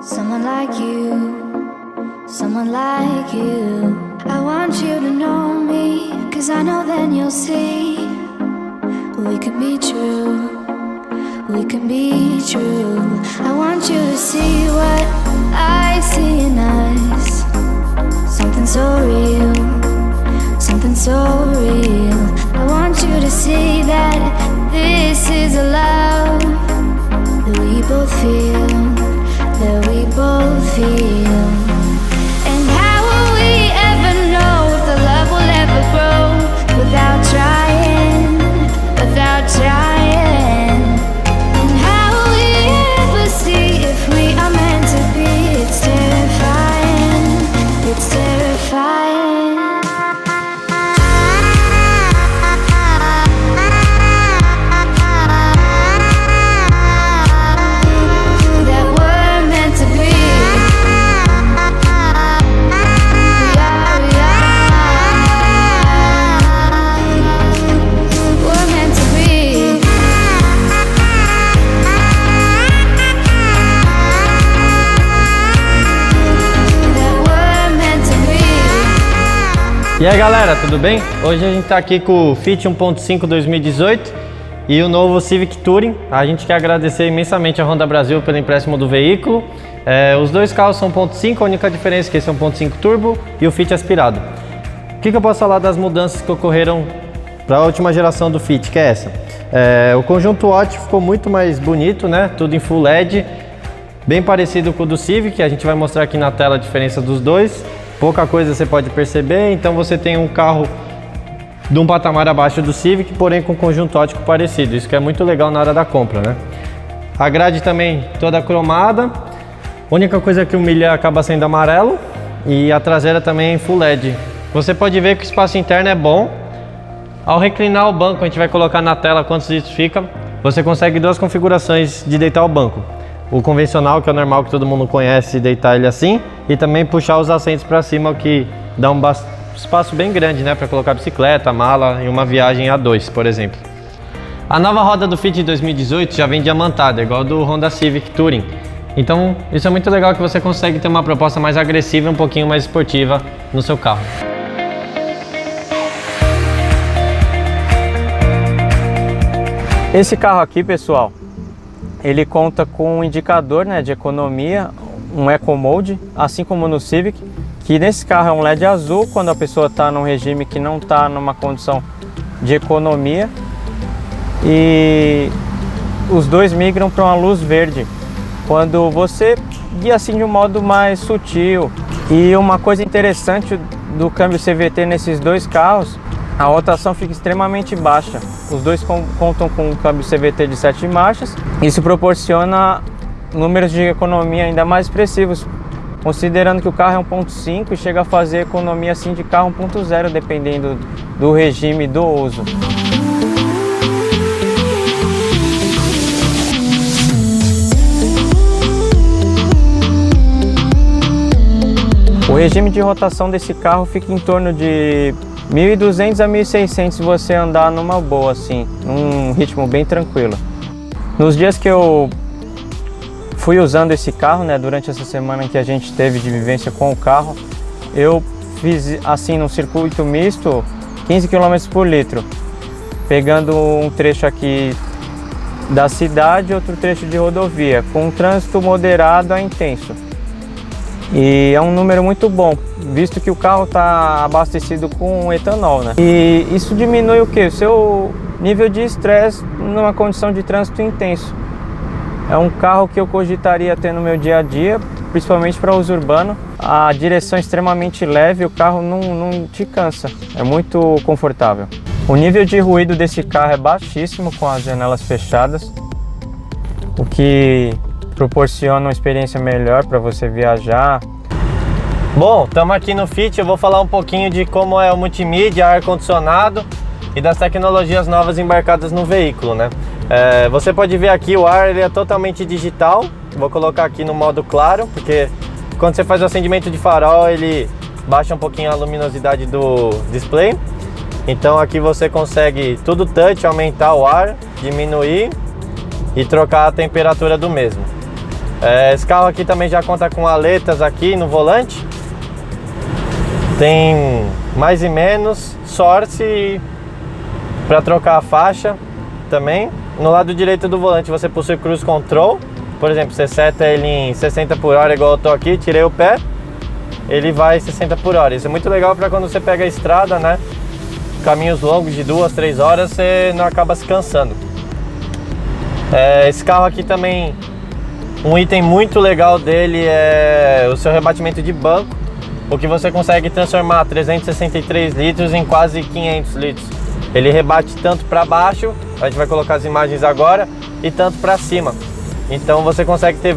Someone like you, someone like you. I want you to know me, 'cause I know then you'll see we could be true, we can be true. I want you to see what I see in us. Something so real, something so real. I want you to see that this is a love that we both feel, that we both feel. And how will we ever know if the love will ever grow without trying, without trying? And how will we ever see if we are meant to be? It's terrifying, it's terrifying. E aí galera, tudo bem? Hoje a gente está aqui com o Fit 1.5 2018 e o novo Civic Touring. A gente quer agradecer imensamente a Honda Brasil pelo empréstimo do veículo. Os dois carros são 1.5, a única diferença é que esse é um 1.5 turbo e o Fit aspirado. O que eu posso falar das mudanças que ocorreram para a última geração do Fit, que é essa? O conjunto óptico ficou muito mais bonito, né? Tudo em Full LED, bem parecido com o do Civic. A gente vai mostrar aqui na tela a diferença dos dois. Pouca coisa você pode perceber, então você tem um carro de um patamar abaixo do Civic, porém com conjunto óptico parecido. Isso que é muito legal na hora da compra, né? A grade também toda cromada. A única coisa é que o milha acaba sendo amarelo e a traseira também em Full LED. Você pode ver que o espaço interno é bom. Ao reclinar o banco, a gente vai colocar na tela quantos litros fica. Você consegue duas configurações de deitar o banco. O convencional, que é o normal, que todo mundo conhece, deitar ele assim, e também puxar os assentos para cima, o que dá um espaço bem grande, né, para colocar bicicleta, mala e uma viagem a dois, por exemplo. A nova roda do Fit 2018 já vem diamantada, igual do Honda Civic Touring. Então isso é muito legal, que você consegue ter uma proposta mais agressiva e um pouquinho mais esportiva no seu carro. Esse carro aqui, pessoal, ele conta com um indicador, né, de economia, um Eco Mode, assim como no Civic, que nesse carro é um LED azul quando a pessoa está num regime que não está numa condição de economia, e os dois migram para uma luz verde quando você guia assim de um modo mais sutil. E uma coisa interessante do câmbio CVT nesses dois carros, a rotação fica extremamente baixa. Os dois contam com um câmbio CVT de 7 marchas. Isso proporciona números de economia ainda mais expressivos, considerando que o carro é 1.5 e chega a fazer economia assim de carro 1.0, dependendo do regime do uso. O regime de rotação desse carro fica em torno de 1.200 a 1.600 se você andar numa boa, assim, num ritmo bem tranquilo. Nos dias que eu fui usando esse carro, né, durante essa semana que a gente teve de vivência com o carro, eu fiz assim num circuito misto 15 km por litro, pegando um trecho aqui da cidade e outro trecho de rodovia, com um trânsito moderado a intenso. E é um número muito bom, visto que o carro está abastecido com etanol, né? E isso diminui o que? O seu nível de estresse numa condição de trânsito intenso. É um carro que eu cogitaria ter no meu dia a dia, principalmente para uso urbano. A direção é extremamente leve, o carro não te cansa, é muito confortável. O nível de ruído desse carro é baixíssimo com as janelas fechadas, o que proporciona uma experiência melhor para você viajar. Bom, estamos aqui no Fit, eu vou falar um pouquinho de como é o multimídia, ar-condicionado e das tecnologias novas embarcadas no veículo, né? Você pode ver aqui o ar, ele é totalmente digital. Vou colocar aqui no modo claro, porque quando você faz o acendimento de farol, ele baixa um pouquinho a luminosidade do display. Então aqui você consegue tudo touch, aumentar o ar, diminuir e trocar a temperatura do mesmo. Esse carro aqui também já conta com aletas aqui no volante. Tem mais e menos, Source para trocar a faixa também. No lado direito do volante você possui Cruise Control. Por exemplo, você seta ele em 60 por hora igual eu tô aqui, tirei o pé, ele vai 60 por hora. Isso é muito legal para quando você pega a estrada, né? Caminhos longos de 2, 3 horas, você não acaba se cansando. Esse carro aqui também, um item muito legal dele é o seu rebatimento de banco, o que você consegue transformar 363 litros em quase 500 litros. Ele rebate tanto para baixo, a gente vai colocar as imagens agora, e tanto para cima. Então você consegue ter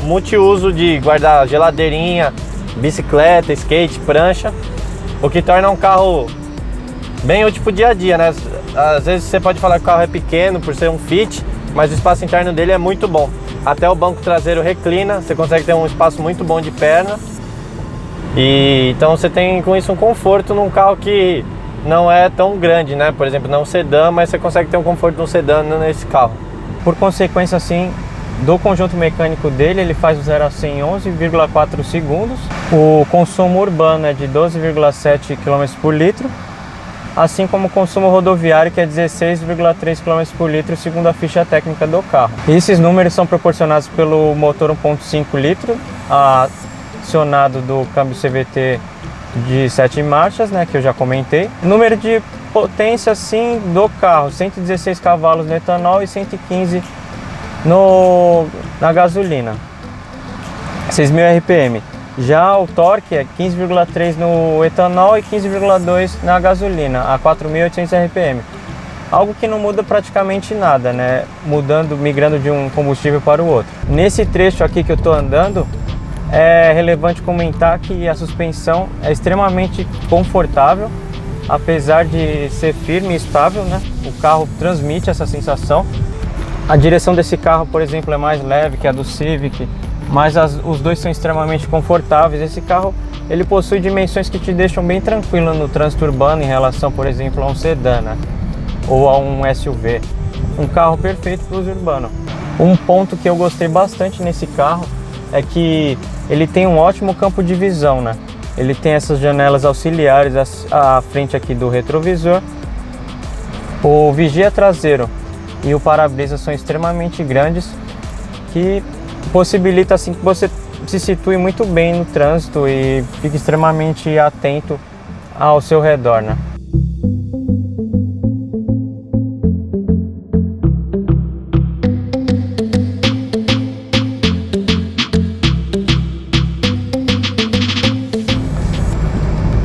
multiuso de guardar geladeirinha, bicicleta, skate, prancha, o que torna um carro bem útil pro dia a dia, né? Às vezes você pode falar que o carro é pequeno por ser um Fit, mas o espaço interno dele é muito bom. Até o banco traseiro reclina, você consegue ter um espaço muito bom de perna. E então você tem com isso um conforto num carro que não é tão grande, né? Por exemplo, não é um sedã, mas você consegue ter um conforto de um sedã nesse carro. Por consequência, assim, do conjunto mecânico dele, ele faz o 0 a 100 em 11,4 segundos. O consumo urbano é de 12,7 km por litro, assim como o consumo rodoviário, que é 16,3 km por litro, segundo a ficha técnica do carro. E esses números são proporcionados pelo motor 1.5 litro, acionado do câmbio CVT de 7 marchas, né, que eu já comentei. Número de potência, sim, do carro, 116 cavalos no etanol e 115 na gasolina, 6.000 RPM. Já o torque é 15,3 no etanol e 15,2 na gasolina, a 4.800 RPM. Algo que não muda praticamente nada, né? Migrando de um combustível para o outro. Nesse trecho aqui que eu estou andando, é relevante comentar que a suspensão é extremamente confortável, apesar de ser firme e estável, né? O carro transmite essa sensação. A direção desse carro, por exemplo, é mais leve que a do Civic, mas os dois são extremamente confortáveis. Esse carro, ele possui dimensões que te deixam bem tranquilo no trânsito urbano em relação, por exemplo, a um sedã, né? Ou a um SUV. Um carro perfeito para o uso urbano. Um ponto que eu gostei bastante nesse carro é que ele tem um ótimo campo de visão, né? Ele tem essas janelas auxiliares à frente aqui do retrovisor. O vigia traseiro e o para-brisa são extremamente grandes, que possibilita assim que você se situe muito bem no trânsito e fique extremamente atento ao seu redor, né?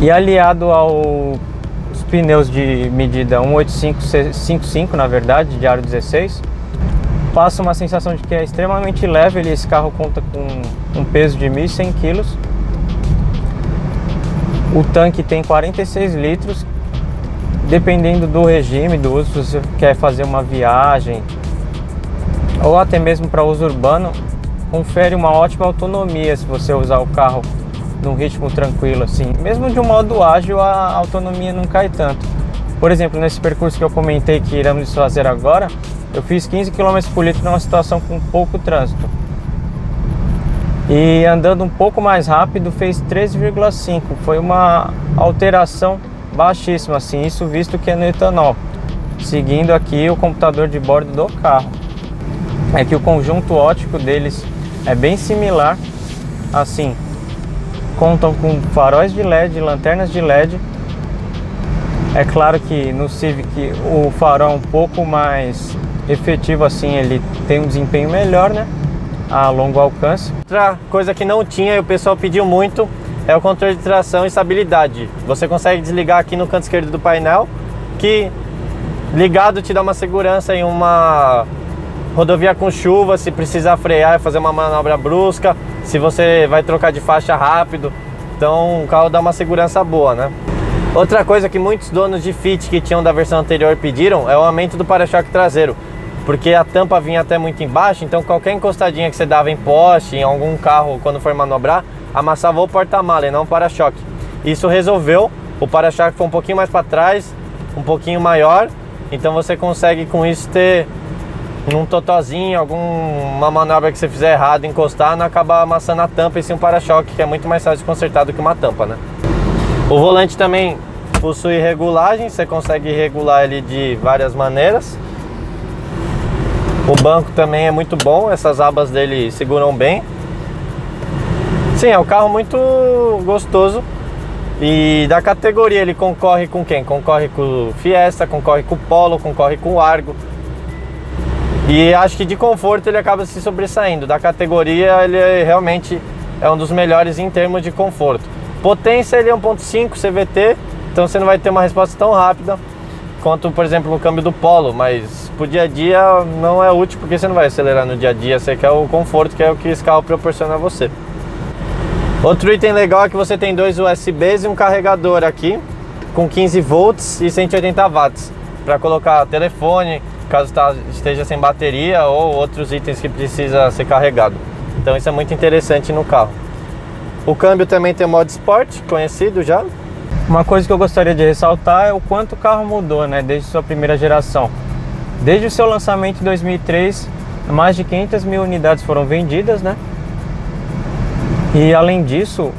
E aliado aos pneus de medida 185/55, na verdade, de aro 16, passa uma sensação de que é extremamente leve. Esse carro conta com um peso de 1.100 kg. O tanque tem 46 litros. Dependendo do regime, do uso, se você quer fazer uma viagem ou até mesmo para uso urbano, confere uma ótima autonomia se você usar o carro num ritmo tranquilo, assim. Mesmo de um modo ágil, a autonomia não cai tanto. Por exemplo, nesse percurso que eu comentei que iremos fazer agora, eu fiz 15 km por litro numa situação com pouco trânsito. E andando um pouco mais rápido, fez 13,5. Foi uma alteração baixíssima, assim, isso visto que é no etanol. Seguindo aqui o computador de bordo do carro. É que o conjunto óptico deles é bem similar, assim. Contam com faróis de LED, lanternas de LED. É claro que no Civic o farol é um pouco mais efetivo, assim, ele tem um desempenho melhor, né, a longo alcance. Outra coisa que não tinha e o pessoal pediu muito é o controle de tração e estabilidade. Você consegue desligar aqui no canto esquerdo do painel, que ligado te dá uma segurança em uma rodovia com chuva, se precisar frear e fazer uma manobra brusca, se você vai trocar de faixa rápido. Então o carro dá uma segurança boa, né? Outra coisa que muitos donos de Fit que tinham da versão anterior pediram é o aumento do para-choque traseiro, porque a tampa vinha até muito embaixo, então qualquer encostadinha que você dava em poste, em algum carro, quando for manobrar, amassava o porta-mala e não o para-choque. Isso resolveu, o para-choque foi um pouquinho mais para trás, um pouquinho maior, então você consegue com isso ter num totozinho, alguma manobra que você fizer errado, encostar, não acabar amassando a tampa e sim um para-choque, que é muito mais fácil de consertar do que uma tampa, né? O volante também possui regulagem, você consegue regular ele de várias maneiras. O banco também é muito bom, essas abas dele seguram bem. Sim, é um carro muito gostoso. E da categoria ele concorre com quem? Concorre com o Fiesta, concorre com o Polo, concorre com o Argo. E acho que de conforto ele acaba se sobressaindo. Da categoria ele realmente é um dos melhores em termos de conforto. Potência ele é 1.5 CVT, então você não vai ter uma resposta tão rápida quanto, por exemplo, no câmbio do Polo, mas pro dia a dia não é útil porque você não vai acelerar no dia a dia, você quer o conforto, que é o que esse carro proporciona a você. Outro item legal é que você tem 2 USBs e um carregador aqui com 15 volts e 180 watts para colocar telefone, caso esteja sem bateria, ou outros itens que precisa ser carregado. Então isso é muito interessante no carro. O câmbio também tem o modo Sport, conhecido já. Uma coisa que eu gostaria de ressaltar é o quanto o carro mudou, né, desde sua primeira geração. Desde o seu lançamento em 2003, mais de 500 mil unidades foram vendidas, né? E além disso,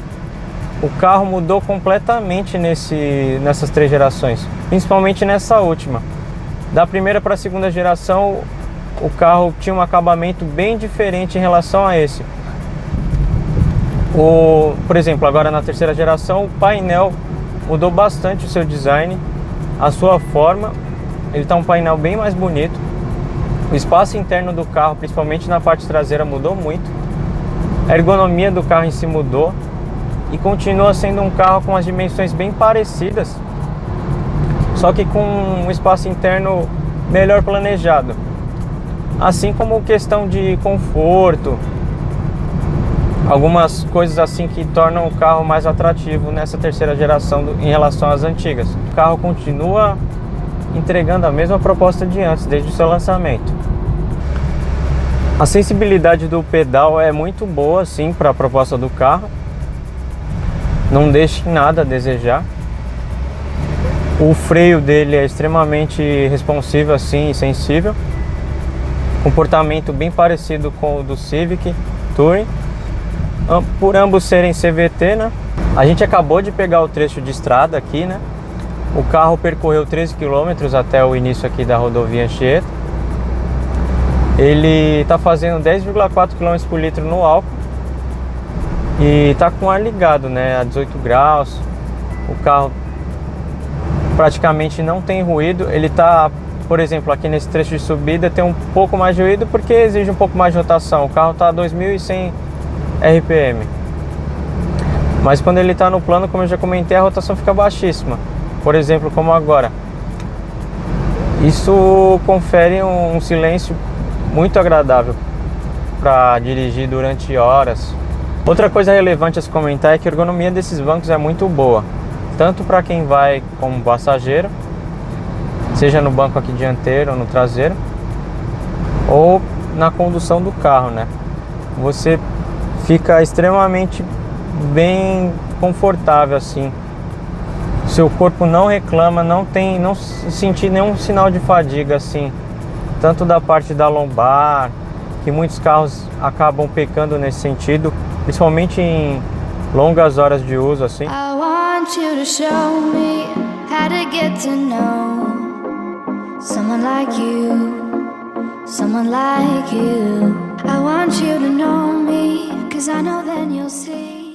o carro mudou completamente nessas 3 gerações, principalmente nessa última. Da primeira para a segunda geração, o carro tinha um acabamento bem diferente em relação a esse. Por exemplo, agora na terceira geração, o painel mudou bastante o seu design, a sua forma. Ele está um painel bem mais bonito. O espaço interno do carro, principalmente na parte traseira, mudou muito. A ergonomia do carro em si mudou e continua sendo um carro com as dimensões bem parecidas, só que com um espaço interno melhor planejado. Assim como questão de conforto, algumas coisas assim que tornam o carro mais atrativo nessa terceira geração em relação às antigas. O carro continua entregando a mesma proposta de antes, desde o seu lançamento. A sensibilidade do pedal é muito boa, sim, para a proposta do carro. Não deixa nada a desejar. O freio dele é extremamente responsivo, assim, e sensível. Comportamento bem parecido com o do Civic Touring. Por ambos serem CVT, né? A gente acabou de pegar o trecho de estrada aqui, né? O carro percorreu 13 km até o início aqui da rodovia Anchieta. Ele está fazendo 10,4 km por litro no álcool e está com o ar ligado, né, a 18 graus. O carro praticamente não tem ruído. Ele está, por exemplo, aqui nesse trecho de subida tem um pouco mais de ruído porque exige um pouco mais de rotação. O carro está a 2.100 RPM. Mas quando ele está no plano, como eu já comentei, a rotação fica baixíssima. Por exemplo, como agora. Isso confere um silêncio muito agradável para dirigir durante horas. Outra coisa relevante a se comentar é que a ergonomia desses bancos é muito boa, tanto para quem vai como passageiro, seja no banco aqui dianteiro ou no traseiro, ou na condução do carro, né? Você fica extremamente bem confortável assim. Seu corpo não reclama, não sentir nenhum sinal de fadiga assim. Tanto da parte da lombar, que muitos carros acabam pecando nesse sentido, principalmente em longas horas de uso assim. I want you to show me how to get to know someone like you, someone like you. I want you to know me, 'cause I know then you'll see.